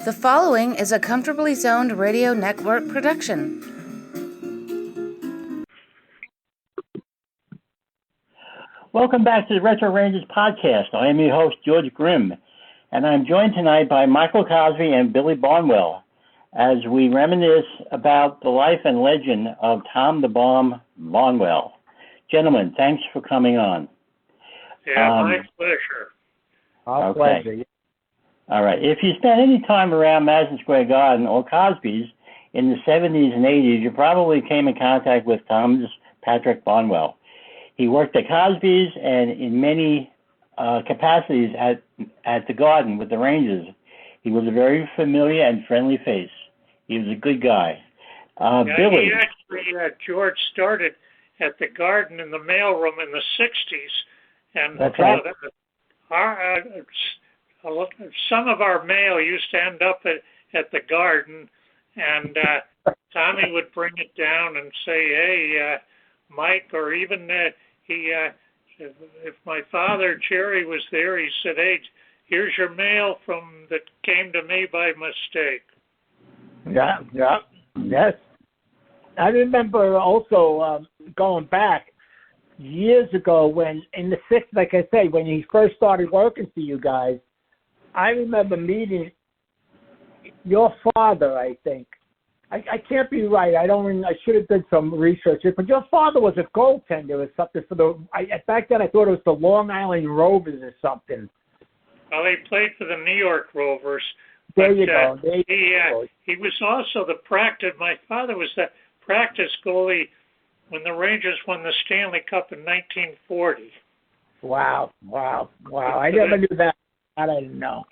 The following is a Comfortably Zoned Radio Network production. Welcome back to the Retro Rangers podcast. I am your host, George Grimm, and I'm joined tonight by Michael Cosby and Billy Barnwell as we reminisce about the life and legend of Tom the Bomb Barnwell. Gentlemen, thanks for coming on. Yeah, my pleasure. Our pleasure. All right. If you spent any time around Madison Square Garden or Cosby's in the 70s and 80s, you probably came in contact with Thomas Patrick Barnwell. He worked at Cosby's and in many capacities at the Garden with the Rangers. He was a very familiar and friendly face. He was a good guy. Billy. He actually, George, started at the Garden in the mailroom in the 60s. And that's right. Some of our mail used to end up at the Garden, and Tommy would bring it down and say, "Hey, Mike," or even if my father Jerry was there, he said, "Hey, here's your mail that came to me by mistake." Yes. I remember also going back years ago when in the 60s, like I say, when he first started working for you guys. I remember meeting your father, I think. I can't be right. I should have done some research here, but your father was a goaltender or something back then I thought it was the Long Island Rovers or something. Well, he played for the New York Rovers. There you go. He was also my father was the practice goalie when the Rangers won the Stanley Cup in 1940. Wow. I never knew that. I didn't know.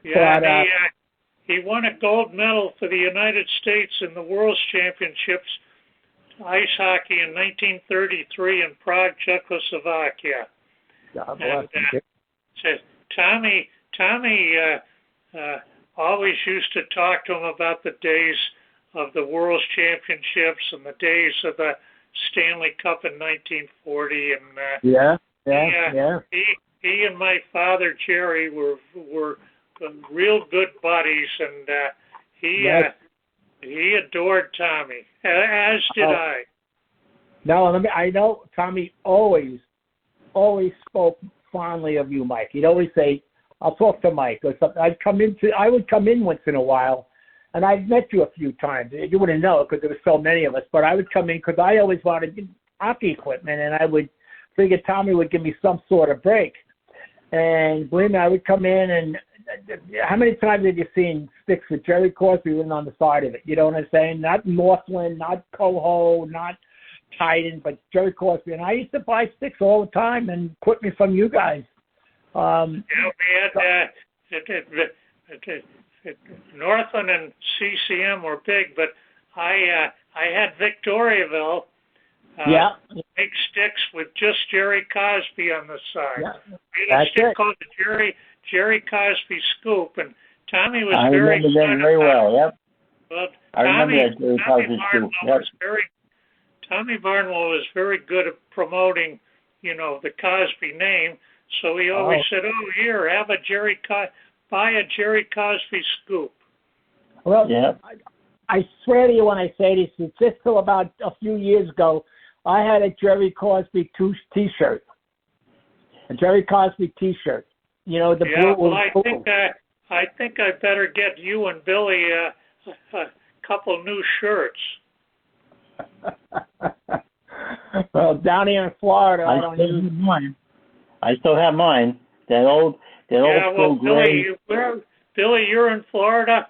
Yeah, but, he won a gold medal for the United States in the World Championships ice hockey in 1933 in Prague, Czechoslovakia. God bless and Tommy always used to talk to him about the days of the World Championships and the days of the Stanley Cup in 1940. And He and my father Jerry were real good buddies, and he adored Tommy, as did I. No, I know Tommy always spoke fondly of you, Mike. He'd always say, "I'll talk to Mike," or something. I would come in once in a while, and I've met you a few times. You wouldn't know because there were so many of us, but I would come in because I always wanted hockey equipment, and I would figure Tommy would give me some sort of break. And believe me, I would come in, and how many times have you seen sticks with Jerry Cosby written on the side of it? You know what I'm saying? Not Northland, not Coho, not Titan, but Jerry Cosby. And I used to buy sticks all the time and equipment from you guys. We had Northland and CCM were big, but I had Victoriaville. Big sticks with just Jerry Cosby on the side. Yeah, we had a stick called the Jerry Cosby Scoop, and Tommy was I very remember that very well. Yep. Well, I remember that Jerry Cosby Scoop. Yep. Tommy Barnwell was very good at promoting, the Cosby name. So he always said, "Oh, here, buy a Jerry Cosby Scoop." Well, I swear to you when I say this, it's just till about a few years ago, I had a Jerry Cosby T-shirt. A Jerry Cosby T-shirt. The blue was I think I better get you and Billy a couple new shirts. Well, down here in Florida, I don't use mine. I still have mine. That old school gray. Billy, you're in Florida?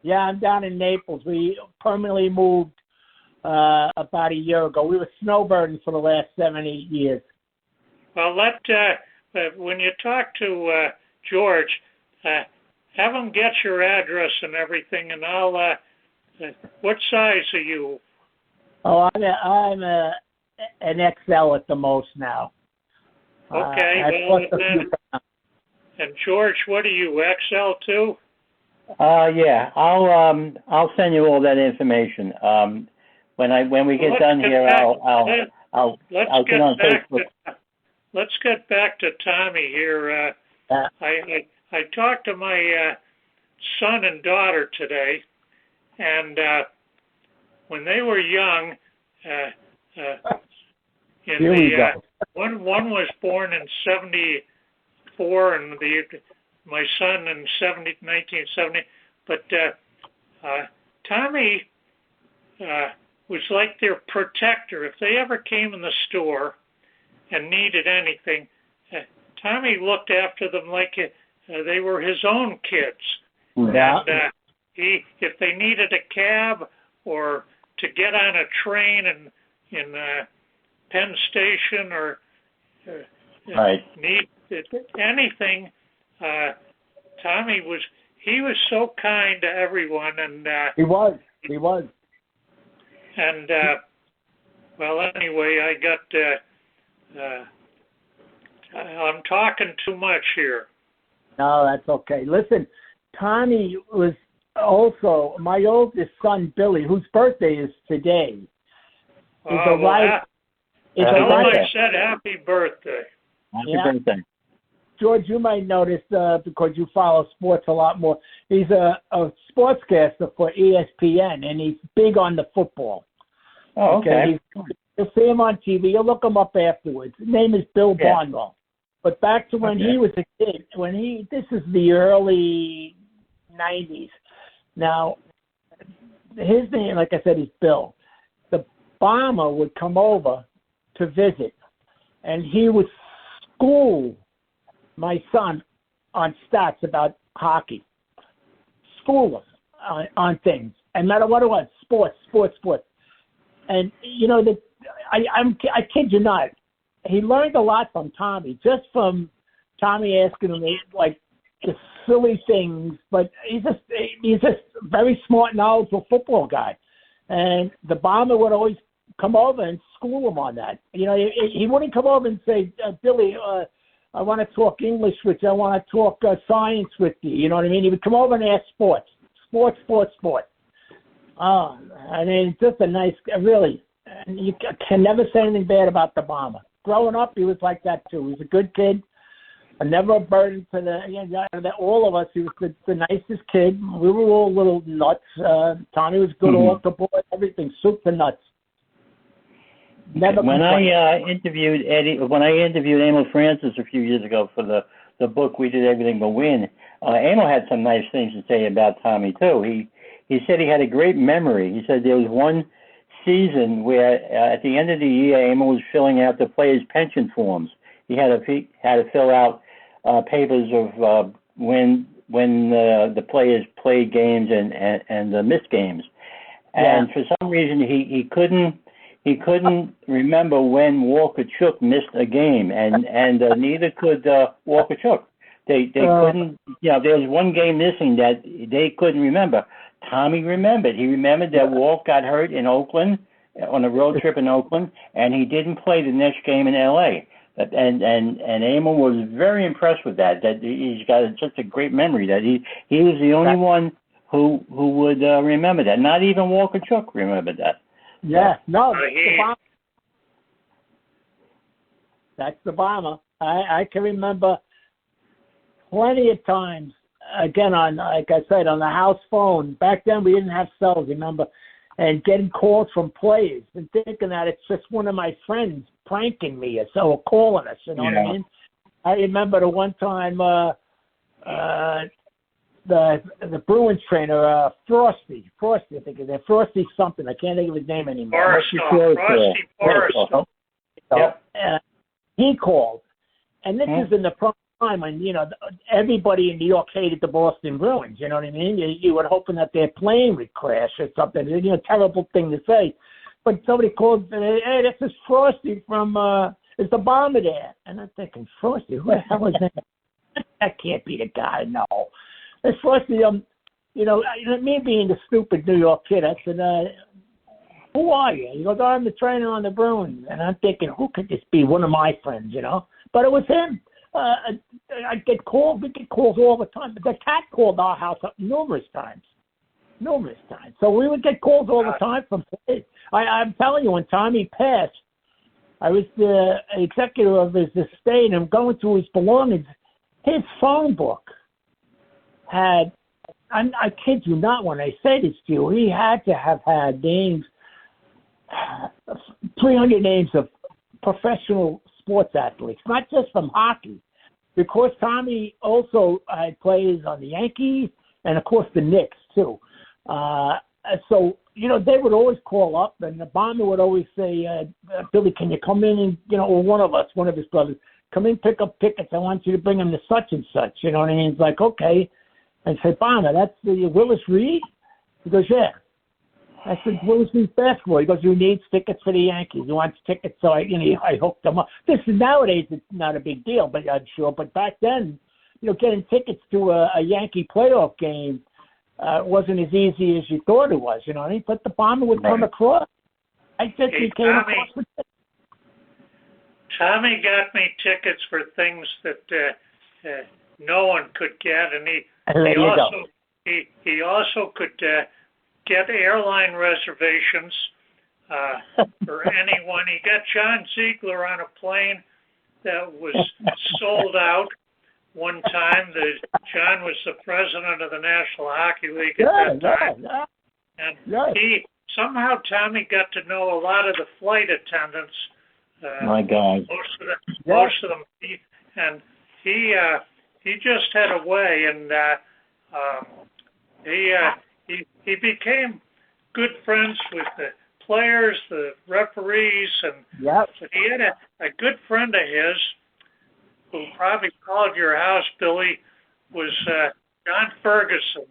Yeah, I'm down in Naples. We permanently moved about a year ago. We were snowbirding for the last 7-8 years. Well, when you talk to George, have him get your address and everything, and I'll. What size are you? Oh, I'm an XL at the most now. Okay, and George, what are you, XL too? Yeah, I'll send you all that information. When we get done here, I'll get on Facebook. Let's get back to Tommy here. I talked to my son and daughter today, and when they were young, one was born in 1974, and my son in 1970. But Tommy was like their protector. If they ever came in the store and needed anything, Tommy looked after them like they were his own kids. Yeah. And if they needed a cab or to get on a train in Penn Station or need anything, Tommy was so kind to everyone, and he was. And well, anyway, I got. I'm talking too much here. No, that's okay. Listen, Tommy was also my oldest son, Billy, whose birthday is today. Tell him I said happy birthday. Happy birthday. George, you might notice, because you follow sports a lot more, he's a sportscaster for ESPN, and he's big on the football. Oh, okay. You'll see him on TV. You'll look him up afterwards. His name is Bill Barnwell. But back to when he was a kid, this is the early 90s. Now, his name, like I said, is Bill. The bomber would come over to visit, and he would school my son on stats about hockey. School him on things. And no matter what it was, sports. And, I kid you not, he learned a lot from Tommy, just from Tommy asking him, like, the silly things. But he's just a very smart, knowledgeable football guy. And the bomber would always come over and school him on that. He wouldn't come over and say, Billy, I want to talk English with you. I want to talk science with you. You know what I mean? He would come over and ask sports. I mean, just a nice, really, you can never say anything bad about the bomber. Growing up, he was like that too. He was a good kid, never a burden to all of us. He was the nicest kid. We were all little nuts. Tommy was good altar boy, everything, soup to nuts. Never when I interviewed Emil Francis a few years ago for the book We Did Everything But Win, Emil had some nice things to say about Tommy too. He said he had a great memory. He said there was one season where at the end of the year, Emil was filling out the players' pension forms. He had to fill out papers of when the players played games and missed games, and for some reason he couldn't remember when Walker Chook missed a game, and neither could Walker Chook. They couldn't. There was one game missing that they couldn't remember. Tommy remembered. He remembered that Walt got hurt in Oakland on a road trip in Oakland, and he didn't play the next game in L.A. And Emil was very impressed with that. That he's got such a great memory that he was the only one who would remember that. Not even Walker Chook remembered that. Yeah, no, that's the bomber. I can remember plenty of times. Again, like I said, on the house phone. Back then, we didn't have cells, remember? And getting calls from players and thinking that it's just one of my friends pranking me or calling us, you know what I mean? I remember the one time the Bruins trainer, Frosty, I think his name, Frosty something. I can't think of his name anymore. Frosty Forrest. He called. And this is in the prime time when, everybody in New York hated the Boston Bruins, you know what I mean? You were hoping that their plane would crash or something. Terrible thing to say. But somebody called and said, hey, this is Frosty from, is the bomber there? And I'm thinking, Frosty, who the hell is that? That can't be the guy, no. It's Frosty, me being the stupid New York kid, I said, who are you? He goes, I'm the trainer on the Bruins. And I'm thinking, who could this be? One of my friends, But it was him. I get calls. We get calls all the time. But the cat called our house up numerous times. So we would get calls all the time from players. I'm telling you, when Tommy passed, I was the executive of his estate, and I'm going through his belongings. His phone book had I kid you not when I say this to you. He had to have had names, 300 names of professional sports athletes, not just from hockey. Because Tommy also plays on the Yankees and, of course, the Knicks, too. So, they would always call up, and the Bomber would always say, Billy, can you come in and, or one of his brothers, come in, pick up tickets. I want you to bring them to such and such. You know what I mean? It's like, okay. And say, Bomber, that's the Willis Reed? He goes, yeah. I said, Willis Reed basketball. He goes, who needs tickets for the Yankees? He wants tickets, so I hooked them up. This is nowadays, it's not a big deal, but I'm sure. But back then, getting tickets to a Yankee playoff game wasn't as easy as you thought it was. You know what I mean? But the Bomber would come across. I just came across with it. Tommy got me tickets for things that no one could get, and he also could get airline reservations for anyone. He got John Ziegler on a plane that was sold out one time. John was the president of the National Hockey League at that time. And Tommy got to know a lot of the flight attendants. My God. Most of them. And he just had a way, and he became good friends with the players, the referees, and he had a good friend of his who probably called your house, Billy, was John Ferguson.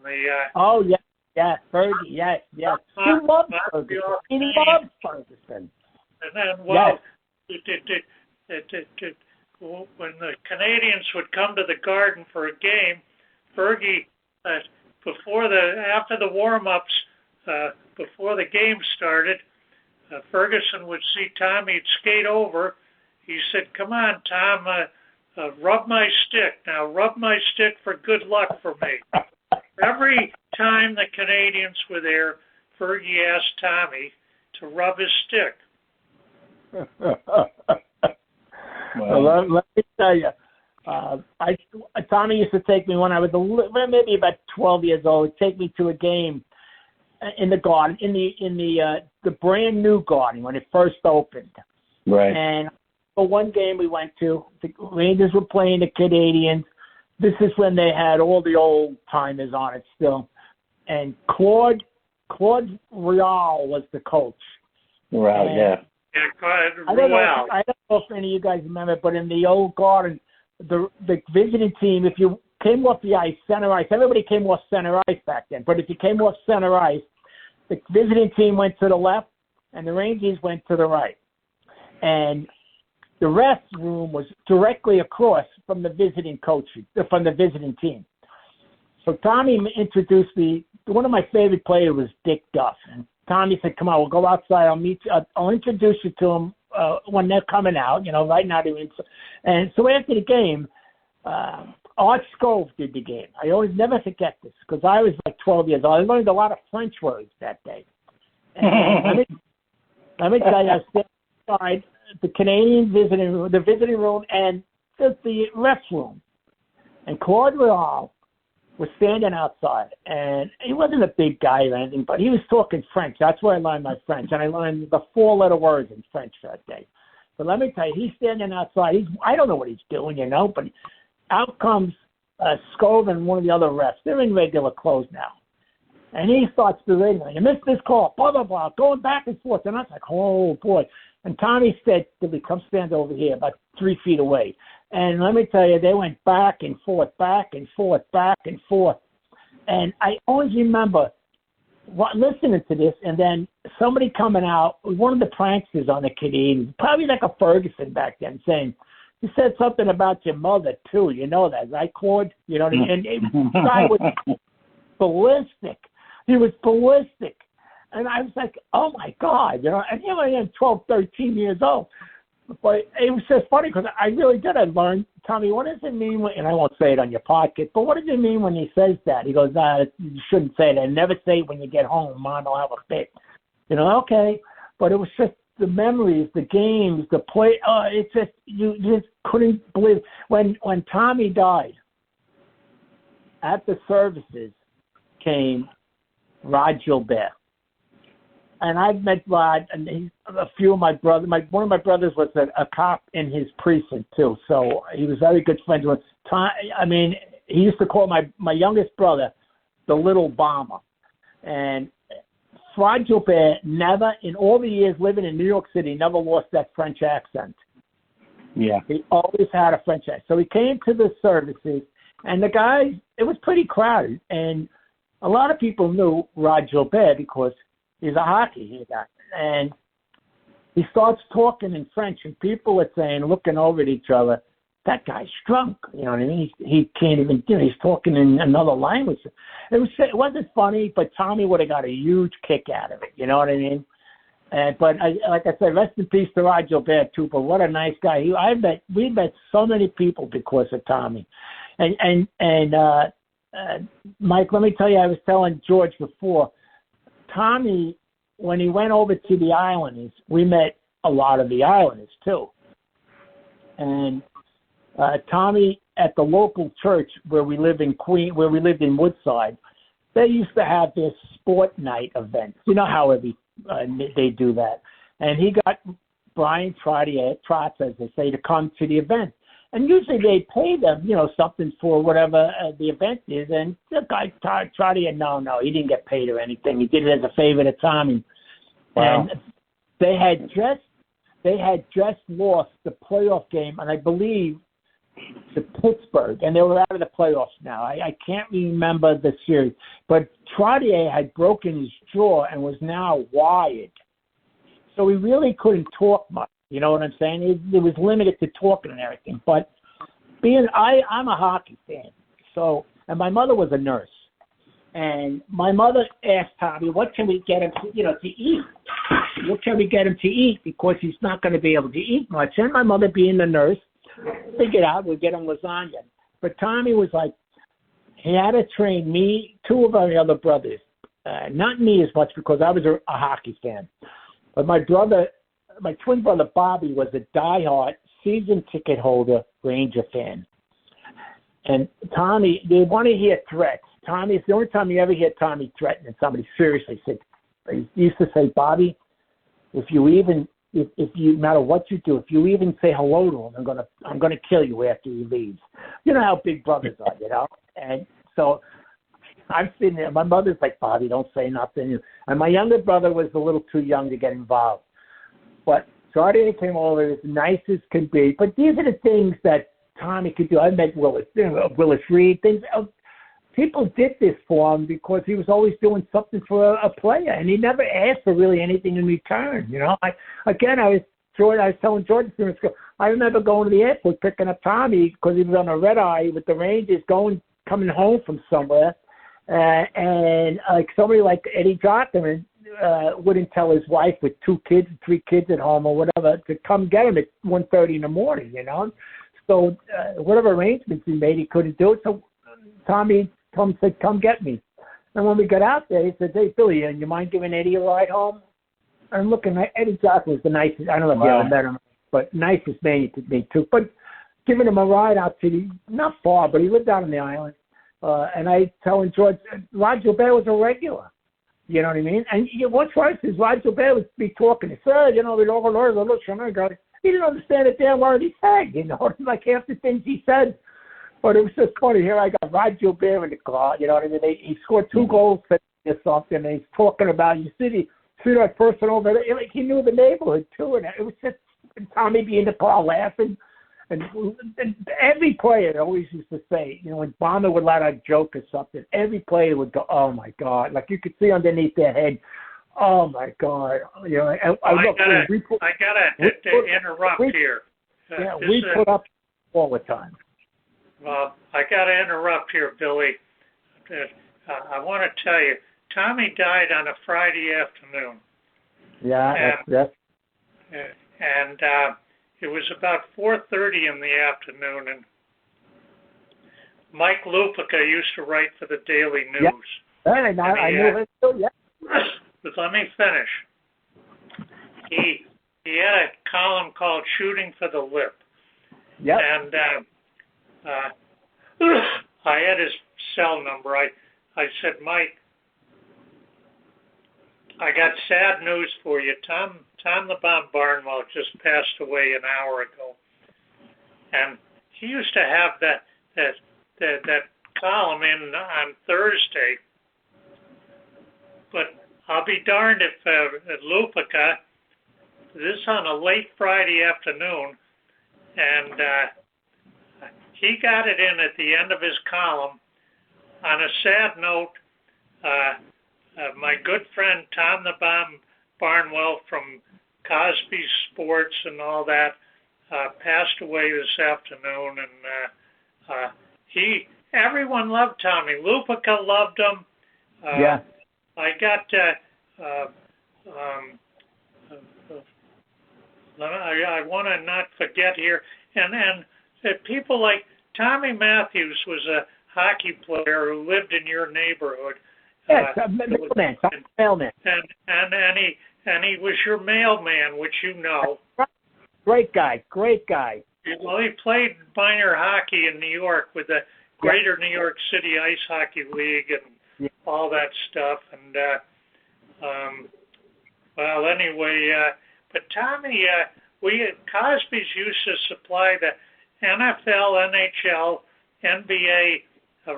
Fergie, yes. He loved Ferguson. And then, when the Canadians would come to the Garden for a game, Fergie, after the warm-ups, before the game started, Ferguson would see Tommy, he'd skate over. He said, come on, Tom, rub my stick. Now, rub my stick for good luck for me. Every time the Canadians were there, Fergie asked Tommy to rub his stick. Well, let me tell you, Tommy used to take me when I was maybe about 12 years old. He'd take me to a game in the Garden, in the brand new Garden when it first opened. Right. And for one game we went to, the Rangers were playing the Canadians. This is when they had all the old timers on it still, and Claude Real was the coach. Right. Yeah. I don't know if any of you guys remember, but in the old Garden, the visiting team, if you came off the ice, center ice, everybody came off center ice back then. But if you came off center ice, the visiting team went to the left, and the Rangers went to the right. And the rest room was directly across from the visiting team. So Tommy introduced me. One of my favorite players was Dick Duff. And Tommy said, come on, we'll go outside. I'll introduce you to them when they're coming out, right now. And so after the game, Art Scove did the game. I always never forget this because I was like 12 years old. I learned a lot of French words that day. And let me tell you, I stayed outside the Canadian visiting room and the rest room. And Claude Real was standing outside, and he wasn't a big guy or anything, but he was talking French. That's where I learned my French, and I learned the 4-letter words in French that day. But let me tell you, he's standing outside. I don't know what he's doing, but out comes Scove and one of the other refs. They're in regular clothes now. And he starts berating me. You missed this call, blah, blah, blah, going back and forth. And I was like, oh, boy. And Tommy said, Billy, come stand over here about 3 feet away. And let me tell you, they went back and forth, back and forth, back and forth. And I always remember listening to this, and then somebody coming out, one of the pranksters on the Canadians, probably like a Ferguson back then, saying, he said something about your mother, too. You know that, right, Claude? You know what I mean? And the guy was ballistic. He was ballistic. And I was like, oh, my God. And here I am, 12, 13 years old. But it was just funny because I really did. I learned, Tommy, what does it mean and I won't say it on your podcast, but what does it mean when he says that? He goes, you shouldn't say that. Never say it when you get home. Mom will have a fit. Okay. But it was just the memories, the games, the play. It's just, you just couldn't believe. When Tommy died at the services, became Rod Gilbert. And I've met Rod, and a few of my brothers. One of my brothers was a cop in his precinct too, so he was very good friends with. I mean, he used to call my youngest brother the Little Bomber, and Rod Gilbert never, in all the years living in New York City, never lost that French accent. Yeah, he always had a French accent. So he came to the services, and the guys, it was pretty crowded, and a lot of people knew Rod Gilbert because he's a hockey guy. And he starts talking in French, and people are saying, looking over at each other, that guy's drunk. You know what I mean? He can't even, he's talking in another language. It wasn't funny, but Tommy would have got a huge kick out of it. You know what I mean? But like I said, rest in peace to Rod Gilbert too. But what a nice guy. We met so many people because of Tommy. And Mike, let me tell you, I was telling George before, Tommy, when he went over to the Islanders, we met a lot of the Islanders too. And Tommy, at the local church where we lived in Woodside, they used to have this sport night events. You know how they do that. And he got Brian Trotz, as they say, to come to the event. And usually they pay them, something for whatever the event is. And the guy Trotty, no, he didn't get paid or anything. He did it as a favor to Tommy. Wow. And they had just lost the playoff game, and I believe to Pittsburgh, and they were out of the playoffs now. I can't remember the series, but Trottier had broken his jaw and was now wired, so he really couldn't talk much. You know what I'm saying? It was limited to talking and everything. But I'm a hockey fan, and my mother was a nurse, and my mother asked Tommy, "What can we get him to eat? What can we get him to eat? Because he's not going to be able to eat much." And my mother, being the nurse, figured out we'd get him lasagna. But Tommy was like, he had to train me, two of our other brothers, not me as much because I was a hockey fan, but my twin brother Bobby was a diehard season ticket holder Ranger fan. And Tommy, they want to hear threats. Tommy, it's the only time you ever hear Tommy threatening somebody seriously. He used to say, "Bobby, if you no matter what you do, if you even say hello to him, I'm gonna kill you after he leaves." You know how big brothers are, And so I'm sitting there. My mother's like, "Bobby, don't say nothing." And my younger brother was a little too young to get involved. But Charlie came over as nice as could be. But these are the things that Tommy could do. I met Willis Reed. Things. People did this for him because he was always doing something for a player, and he never asked for really anything in return. I was telling George, I remember going to the airport picking up Tommy because he was on a red eye with the Rangers coming home from somewhere, and like somebody like Eddie Johnson wouldn't tell his wife with 2 kids, 3 kids at home or whatever to come get him at 1:30 in the morning. So whatever arrangements he made, he couldn't do it. So Tommy said, "Come get me." And when we got out there, he said, "Hey, Billy, you mind giving Eddie a ride home?" And I'm looking at Eddie Johnson was the nicest. I don't know if you ever met him, but nicest man you could meet too. But giving him a ride out to not far, but he lived out on the island. And I telling George, Rod Gilbert was a regular. You know what I mean? And what's worse is Rod Gilbert would be talking. He said, he didn't understand a damn word he said. Like half the things he said. But it was just funny. Here I got Rod Gilbert in the car. You know what I mean? He scored 2 goals or something, and he's talking about, you see that person over there? Like he knew the neighborhood, too. And it was just Tommy being in the car laughing. And every player always used to say, when Bomber would let out a joke or something, every player would go, "Oh, my God." Like you could see underneath their head, "Oh, my God." I gotta interrupt here. We put up all the time. Well, I got to interrupt here, Billy. I want to tell you, Tommy died on a Friday afternoon. Yeah, and it was about 4:30 in the afternoon, and Mike Lupica used to write for the Daily News. Yeah. I knew it too, yeah. But let me finish. He had a column called "Shooting for the Lip." Yeah. And I had his cell number. I I said, Mike, I got sad news for you. Tom the Bomb Barnwell just passed away an hour ago, and he used to have that column in on Thursday. But I'll be darned if at Lupica, this on a late Friday afternoon, and he got it in at the end of his column. On a sad note, my good friend Tom the Bomb Barnwell from Cosby Sports and all that passed away this afternoon, and everyone loved Tommy. Lupica loved him. Yeah. I got I want to not forget here, and people like Tommy Matthews was a hockey player who lived in your neighborhood. Yes, mailman. And he was your mailman, which you know. Great guy. Well, he played minor hockey in New York with the Greater New York City Ice Hockey League and all that stuff. And well, anyway, but Tommy, Cosby's used to supply the NFL, NHL, NBA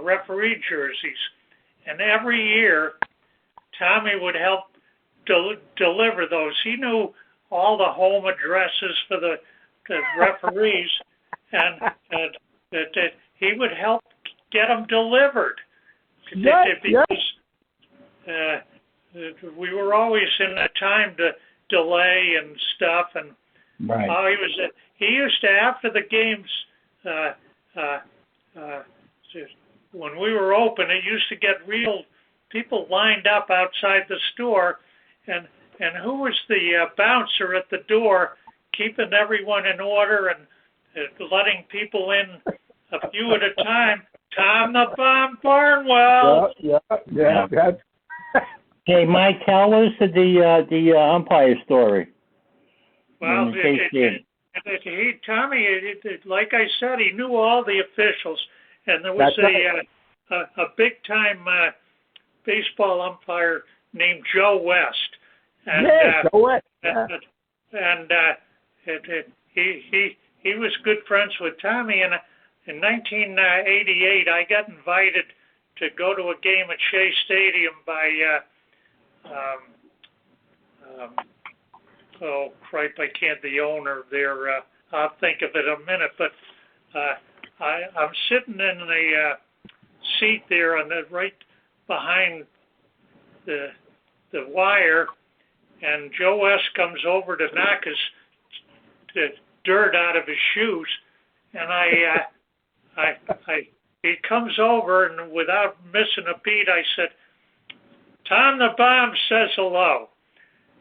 referee jerseys, and every year Tommy would help deliver those. He knew all the home addresses for the referees, and that he would help get them delivered. Because we were always in a time to delay and stuff, and he used to, after the games, when we were open, it used to get real people lined up outside the store, and who was the bouncer at the door, keeping everyone in order and letting people in a few at a time? Tom the Bomb Barnwell. Yeah. Hey, Mike, tell us the umpire story. Well, Tommy, like I said, he knew all the officials, and there was a big time baseball umpire named Joe West. And, Joe West. Yeah. And he was good friends with Tommy, and in 1988, I got invited to go to a game at Shea Stadium by, the owner there. I'll think of it in a minute, but I'm sitting in the seat there on the right behind the wire, and Joe West comes over to knock the dirt out of his shoes, and he comes over, and without missing a beat, I said, "Tom the Bomb says hello."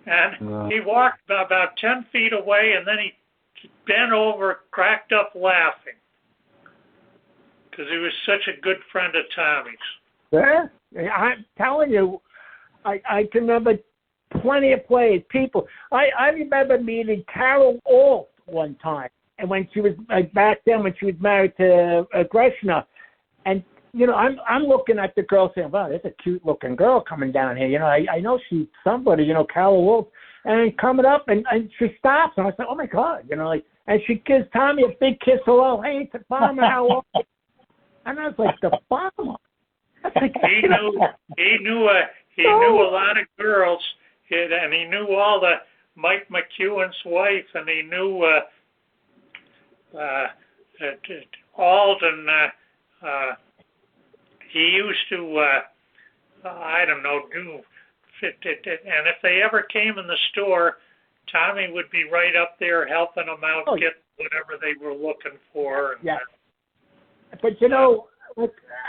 And he walked about 10 feet away, and then he bent over, cracked up laughing, because he was such a good friend of Tommy's. Yeah, I'm telling you, I can remember plenty of players, people. I remember meeting Carol Alt one time, and when she was back then, when she was married to Greshner, and I'm looking at the girl saying, "Wow, there's a cute looking girl coming down here." I know she's somebody. Carol Wolf, and coming up, and she stops, and I said, "Oh my God," and she gives Tommy a big kiss. Hello, hey, it's the Bomber. How are you? And I was like, the Bomber. He knew a lot of girls, and he knew all the Mike McEwen's wife, and he knew Alden. He used to, I don't know, do fit it. And if they ever came in the store, Tommy would be right up there helping them out get whatever they were looking for. And, but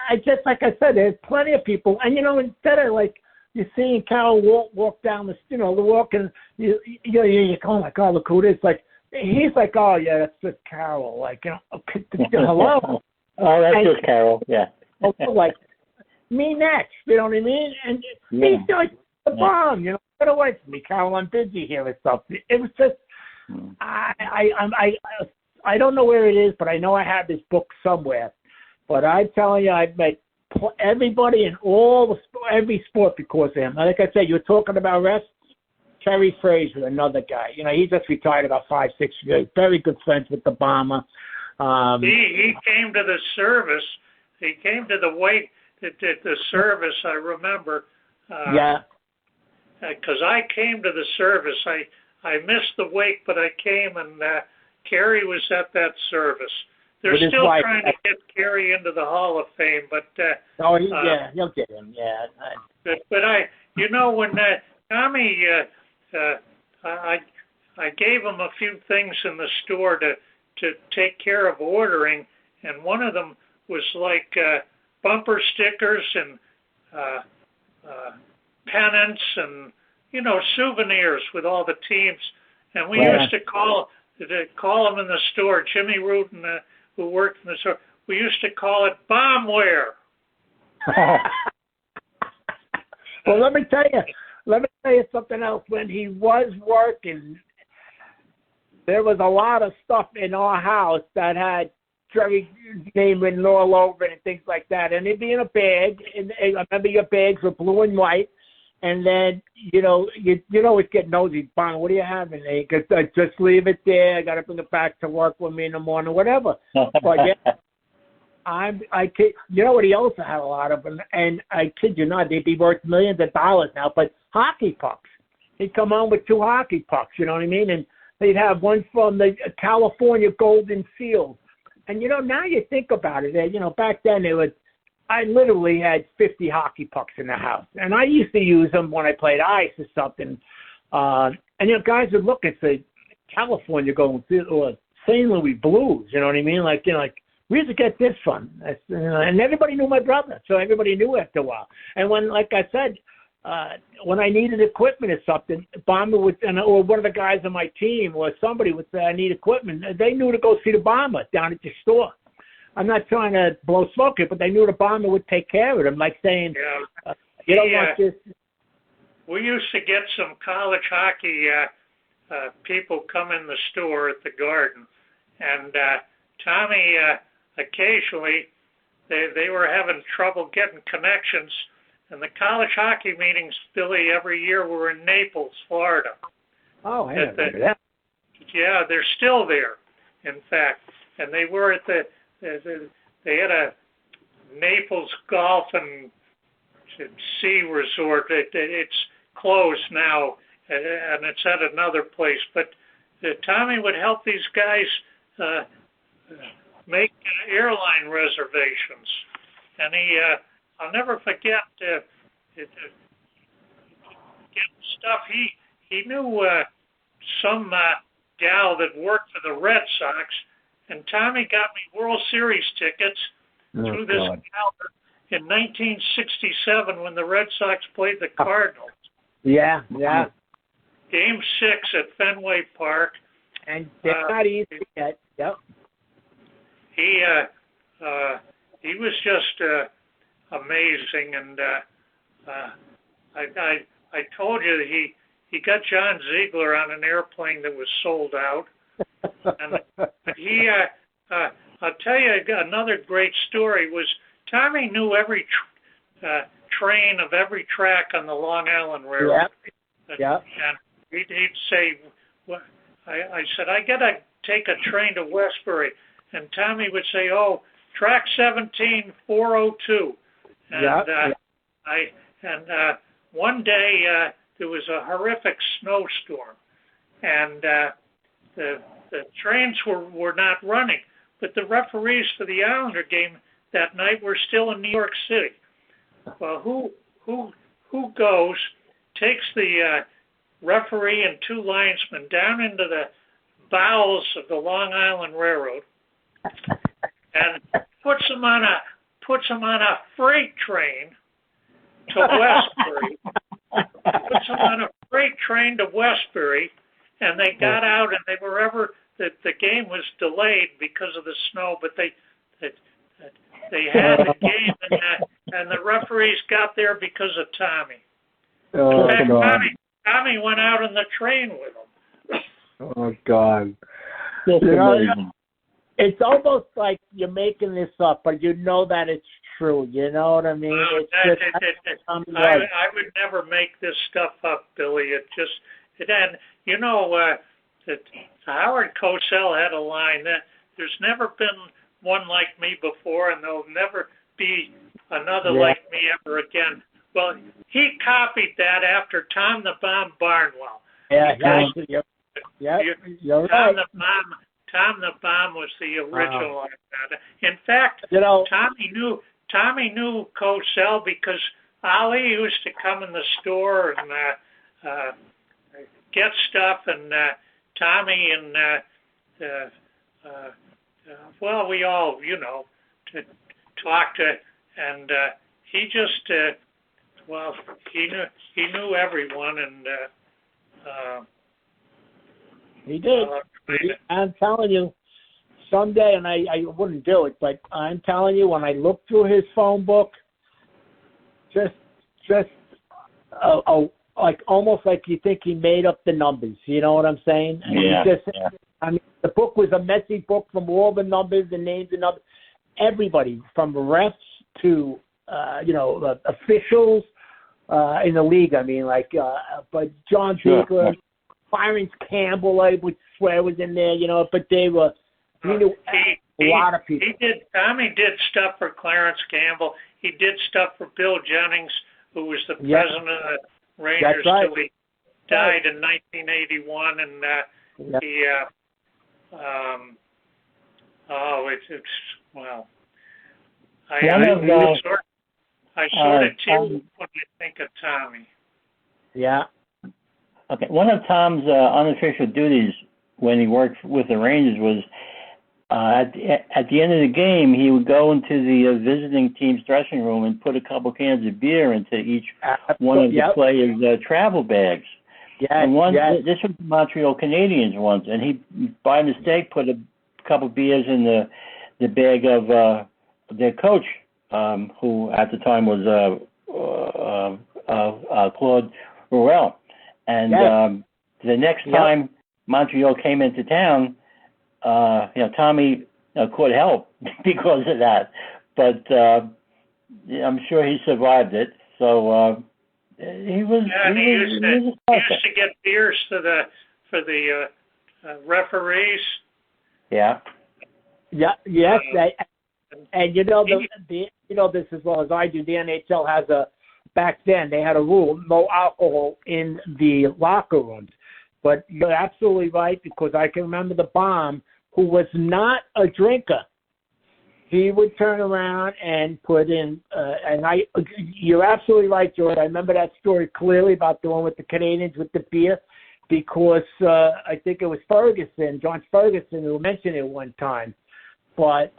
I just, like I said, there's plenty of people, and instead of you're seeing Carol walk down the walk, and you go, "Oh my God, look who it is!" He's like, "Oh yeah, that's just Carol." Hello. Oh, that's just Carol. Yeah. Me next, you know what I mean? And he's like the Bomb, get away from me, Carol. I'm busy here and stuff. It was just, I don't know where it is, but I know I have this book somewhere. But I'm telling you, I've met everybody in every sport because of him. Like I said, you were talking about rest. Terry Frazier, another guy. You know, he just retired about 5-6 years. Very good friends with the bomber. He came to the service. He came to the service. I remember. Because I came to the service. I missed the wake, but I came, and Kerry was at that service. They're still trying to get Kerry into the Hall of Fame, but he'll get him. Yeah. But when Tommy, I gave him a few things in the store to take care of ordering, and one of them was like bumper stickers and pennants and souvenirs with all the teams. And we used to call them in the store. Jimmy Rudin, who worked in the store, we used to call it bombware. Well, let me tell you something else. When he was working, there was a lot of stuff in our house that had Jerry's name written all over it and things like that. And it'd be in a bag. And I remember your bags were blue and white. And then, you always get nosy. Bon, what do you have in there? Just leave it there. I got to bring it back to work with me in the morning, whatever. But yeah, I kid, what he also had a lot of, and I kid you not, they'd be worth millions of dollars now, but hockey pucks. He'd come home with 2 hockey pucks, you know what I mean? And they'd have one from the California Golden Seals. And, now you think about it, back then I literally had 50 hockey pucks in the house. And I used to use them when I played ice or something. And, guys would look and say, California Golden Seals or St. Louis Blues, you know what I mean? Where'd you get this from? And everybody knew my brother, so everybody knew after a while. And when, like I said, when I needed equipment or something, Bomber or one of the guys on my team or somebody would say, I need equipment. They knew to go see the Bomber down at the store. I'm not trying to blow smoke here, but they knew the Bomber would take care of them, like saying, you don't want this. We used to get some college hockey people come in the store at the Garden, and Tommy, occasionally, they were having trouble getting connections, and the college hockey meetings, Billy, every year were in Naples, Florida. Oh, I remember that. Yeah, they're still there, in fact, and they were at they had a Naples Golf and Sea Resort. It's closed now, and it's at another place. But Tommy would help these guys make airline reservations, and I'll never forget getting stuff. He knew some gal that worked for the Red Sox. And Tommy got me World Series tickets through this gal in 1967 when the Red Sox played the Cardinals. Yeah. Game 6 at Fenway Park. And they're not easy to get. Yep. He was just amazing, and I told you that he got John Ziegler on an airplane that was sold out. But I'll tell you another great story was Tommy knew every train of every track on the Long Island Railroad. Yep. And he'd say, I said, I got to take a train to Westbury. And Tommy would say, track 17, 402. And one day there was a horrific snowstorm. And the trains were not running, but the referees for the Islander game that night were still in New York City. Well, who goes, takes the referee and 2 linesmen down into the bowels of the Long Island Railroad and puts them on a freight train to Westbury. Puts them on a freight train to Westbury. And they got out, and they were the game was delayed because of the snow, but they had the game, and the referees got there because of Tommy. In fact, Tommy went out on the train with them. Oh God! It's almost like you're making this up, but you know that it's true. You know what I mean? I would never make this stuff up, Billy. And you know, Howard Cosell had a line that there's never been one like me before, and there'll never be another like me ever again. Well, he copied that after Tom the Bomb Barnwell. Yeah, you're right. Tom the Bomb was the original. In fact, Tommy knew Cosell because Ali used to come in the store and get stuff, and Tommy and well, we all talked, and he just well, he knew everyone, and he did. I'm telling you, someday, and I wouldn't do it, but I'm telling you, when I look through his phone book, just like almost like you think he made up the numbers. You know what I'm saying? I mean, the book was a messy book from all the numbers, the names and numbers. Everybody, from refs to the officials in the league. I mean, but John Ziegler, Clarence Campbell, I would swear was in there. But they were. He knew a lot of people. Tommy did stuff for Clarence Campbell. He did stuff for Bill Jennings, who was the president of the Rangers till he died in 1981, and he. I sort of tear when I think of Tommy. Yeah. Okay. One of Tom's unofficial duties when he worked with the Rangers was at the end of the game, he would go into the visiting team's dressing room and put a couple cans of beer into each one of the players' travel bags. And this was the Montreal Canadiens once, and he, by mistake, put a couple beers in the bag of their coach, who at the time was Claude Ruel. And the next time Montreal came into town, Tommy could help because of that, but I'm sure he survived it. So he was. He used to get beers for the referees. Yeah. Yeah. Yes. And this as well as I do. The NHL has back then they had a rule: no alcohol in the locker rooms. But you're absolutely right, because I can remember the Bomb, who was not a drinker. He would turn around and put in, you're absolutely right, George. I remember that story clearly about the one with the Canadians with the beer, because I think it was John Ferguson, who mentioned it one time. But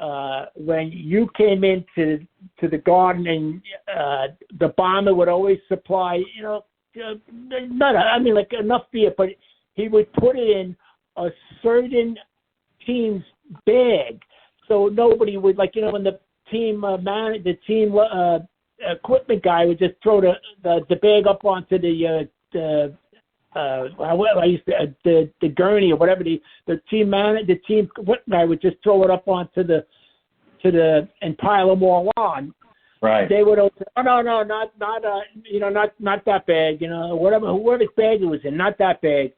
when you came into the Garden, and the Bomber would always supply, enough beer, but he would put it in a certain team's bag, so nobody would, when the team equipment guy would just throw the bag up onto the gurney or whatever, the team equipment guy would just throw it up onto the and pile them all on. Right. They would say, "Oh no, not that bag. Whoever's bag it was in, not that bag."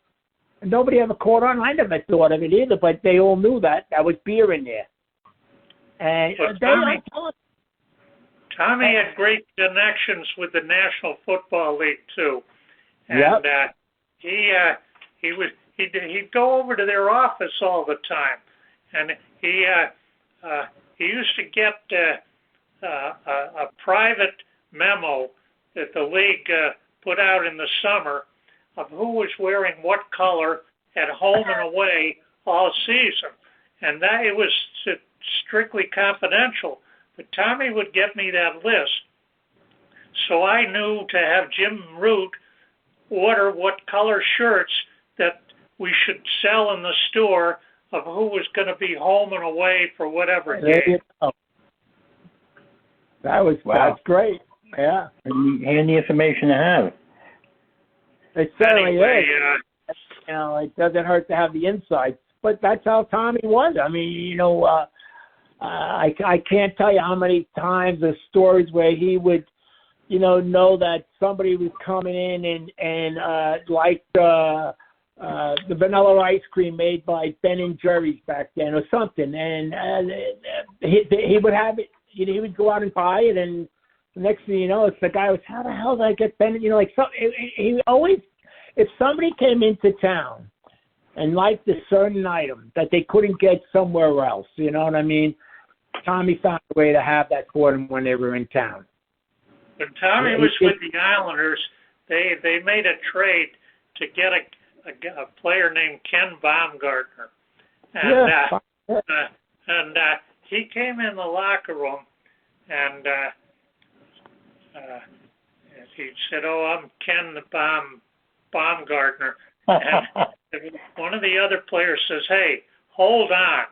And nobody ever caught on. I never thought of it either, but they all knew that was beer in there. And Tommy had great connections with the National Football League too, and he'd go over to their office all the time, and he used to get a private memo that the league put out in the summer of who was wearing what color at home and away all season, and that it was strictly confidential. But Tommy would get me that list, so I knew to have Jim Root order what color shirts that we should sell in the store of who was going to be home and away for whatever game. That's great. Yeah. Handy information to have. It certainly is. It doesn't hurt to have the insights, but that's how Tommy was. I mean, I can't tell you how many times the stories where he would, know that somebody was coming in and like the vanilla ice cream made by Ben and Jerry's back then or something, and he would have it. He would go out and buy it, and the next thing you know, it's the guy was, how the hell did I get Ben? He always, if somebody came into town and liked a certain item that they couldn't get somewhere else, you know what I mean? Tommy found a way to have that for them when they were in town. When Tommy was with the Islanders, they made a trade to get a player named Ken Baumgartner, and he came in the locker room, and he said, "Oh, I'm Ken the Baumgartner," and one of the other players says, "Hey, hold on.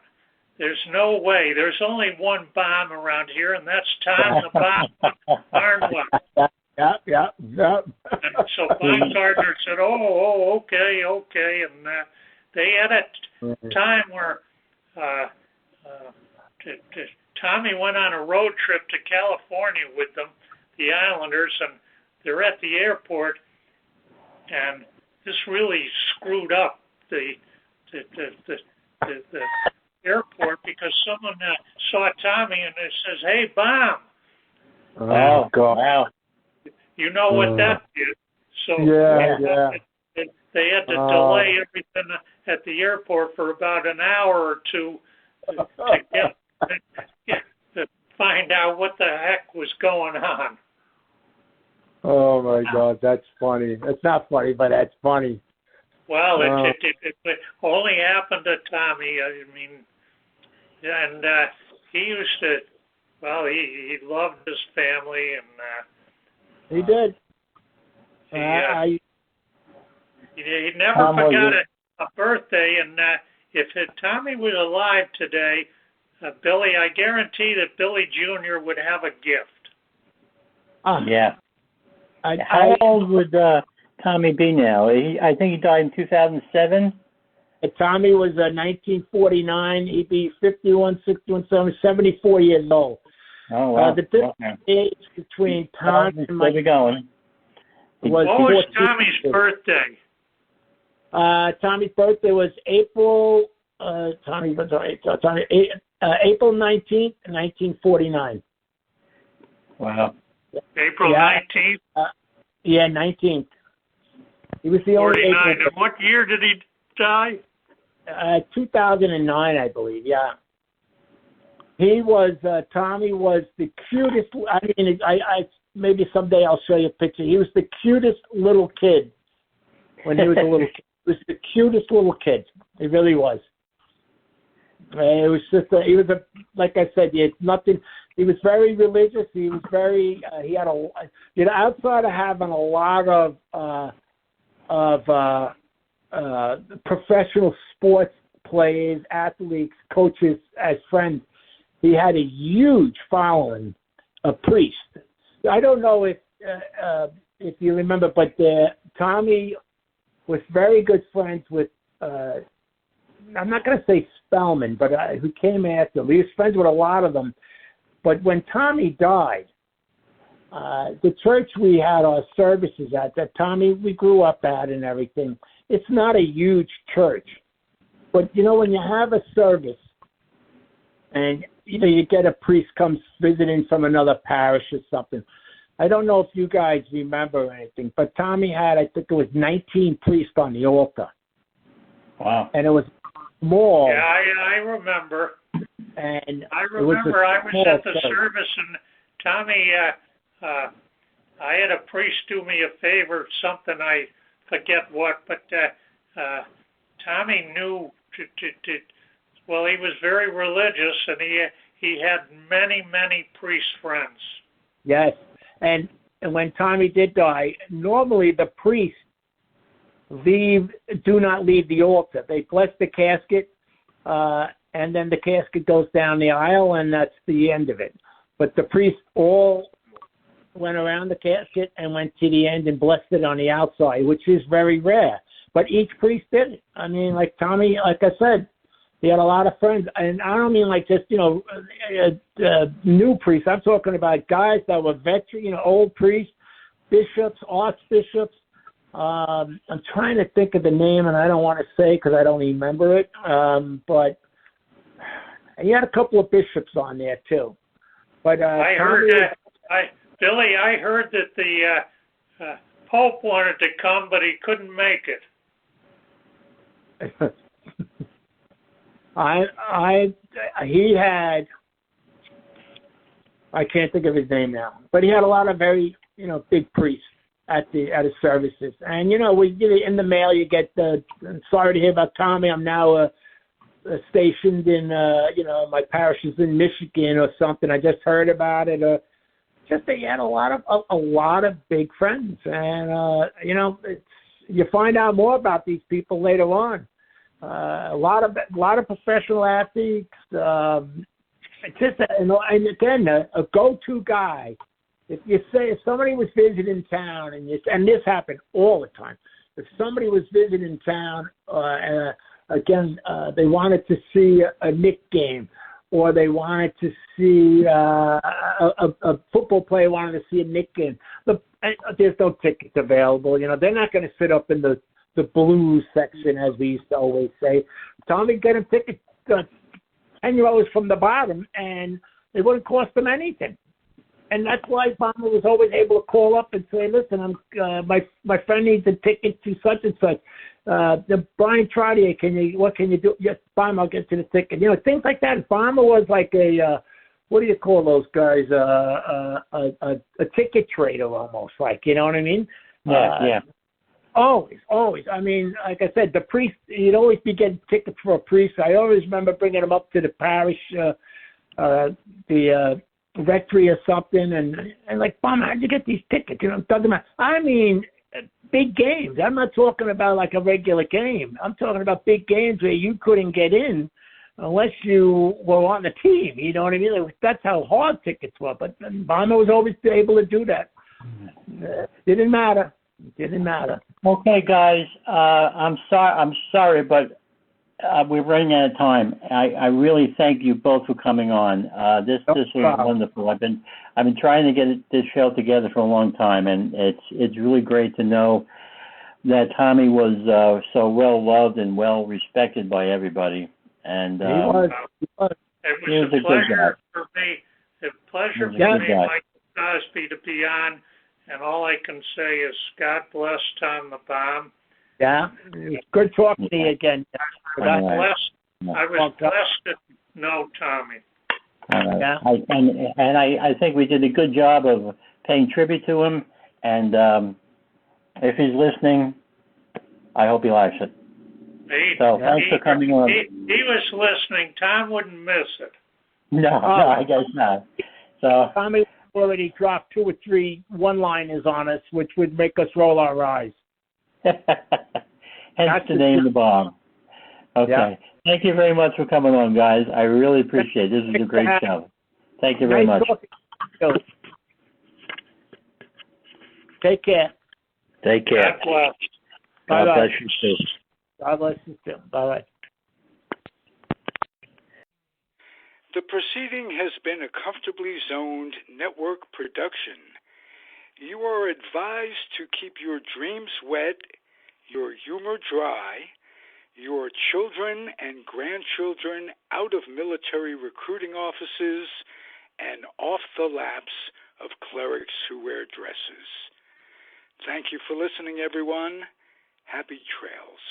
There's no way. There's only one bomb around here, and that's Tom the Bomb Barnwell." Yeah. And so Baumgartner said, "Oh, okay," and they had a time where Tommy went on a road trip to California with them, the Islanders, and they're at the airport, and this really screwed up the airport because someone saw Tommy and it says, "Hey, Bomb." Oh, God. Wow. You know what that did. So they had to delay everything at the airport for about an hour or two to find out what the heck was going on. Oh, my God, that's funny. It's not funny, but that's funny. Well, it only happened to Tommy. I mean, and he used to, he loved his family, and he did. He never forgot a birthday, and if Tommy was alive today, Billy, I guarantee that Billy Jr. would have a gift. Yeah. How old would Tommy be now? I think he died in 2007. Tommy was 1949. He'd be 51, 61, 74 years old. Oh, wow. The difference age between Tom and Mike was what was Tommy's birthday? Tommy's birthday was April 19th, 1949. Wow. April 19th? 19th. He was the only 49. And what year did he die? 2009, I believe, yeah. He was, Tommy was the cutest, I maybe someday I'll show you a picture. He was the cutest little kid when he was a little kid. He was the cutest little kid. He really was. It was just, he was like I said, he had nothing. He was very religious. He was very, he had outside of having a lot of professional sports players, athletes, coaches as friends, he had a huge following of priests. I don't know if you remember, but Tommy was very good friends with, I'm not going to say Spellman, but who came after him. He was friends with a lot of them. But when Tommy died, the church we had our services at, that Tommy, we grew up at and everything, it's not a huge church. But, when you have a service and, you get a priest comes visiting from another parish or something. I don't know if you guys remember anything, but Tommy had, I think it was 19 priests on the altar. Wow. And it was small. Yeah, I remember. And I remember I was at the service, and Tommy, I had a priest do me a favor, something I forget what, but Tommy knew well, he was very religious, and he had many, many priest friends. Yes, and when Tommy did die, normally the priests do not leave the altar. They bless the casket, and then the casket goes down the aisle, and that's the end of it. But the priests all went around the casket and went to the end and blessed it on the outside, which is very rare. But each priest did it. I mean, like Tommy, like I said, He had a lot of friends, and I don't mean like just new priests. I'm talking about guys that were veteran, old priests, bishops, archbishops. I'm trying to think of the name, and I don't want to say because I don't remember it. But he had a couple of bishops on there too. But I heard that, Billy. I heard that the Pope wanted to come, but he couldn't make it. He had, I can't think of his name now, but he had a lot of very big priests at his services. And we get it in the mail. You get sorry to hear about Tommy. I'm now stationed in my parish is in Michigan or something. I just heard about it. Just that he had a lot of big friends, and you find out more about these people later on. A lot of professional athletes. And again, a go-to guy. If somebody was visiting town, and this happened all the time. If somebody was visiting town, they wanted to see a Knick game, or they wanted to see a football player wanted to see a Knick game. There's no tickets available. They're not going to sit up in the blues section, as we used to always say. Tommy get him tickets, 10 rows from the bottom, and it wouldn't cost them anything. And that's why Bomber was always able to call up and say, "Listen, my friend needs a ticket to such and such. The Brian Trottier, what can you do? Yes, Bomber, I'll get you the ticket." Things like that. Bomber was like a what do you call those guys? A ticket trader almost, like, you know what I mean? Yeah. Always. I mean, like I said, the priest, you'd always be getting tickets for a priest. I always remember bringing them up to the parish, the rectory or something, and like, Bomber, how'd you get these tickets? Doesn't matter. I mean, big games. I'm not talking about like a regular game. I'm talking about big games where you couldn't get in unless you were on the team. You know what I mean? Like, that's how hard tickets were. But Bomber was always able to do that. Didn't matter. Okay, guys. I'm sorry, but we're running out of time. I really thank you both for coming on. This was wonderful. I've been trying to get this show together for a long time, and it's really great to know that Tommy was so well loved and well respected by everybody. And he was. It was a pleasure for me. A pleasure for me, Mike Cosby, to be on. And all I can say is, God bless Tom the Bomb. Yeah, it's good talking to you again. I was blessed to know Tommy. Yeah. I think we did a good job of paying tribute to him. And if he's listening, I hope he likes it. Thanks for coming on. He was listening. Tom wouldn't miss it. No, I guess not. So Tommy already dropped 2 or 3 one-liners on us, which would make us roll our eyes. Hence the name of the bomb. Okay. Yeah. Thank you very much for coming on, guys. I really appreciate it. This is a great show. Thank you very much. Take care. Take care. God bless. God bless you too. God bless you too. Bye-bye. The proceeding has been a Comfortably Zoned network production. You are advised to keep your dreams wet, your humor dry, your children and grandchildren out of military recruiting offices and off the laps of clerics who wear dresses. Thank you for listening, everyone. Happy trails.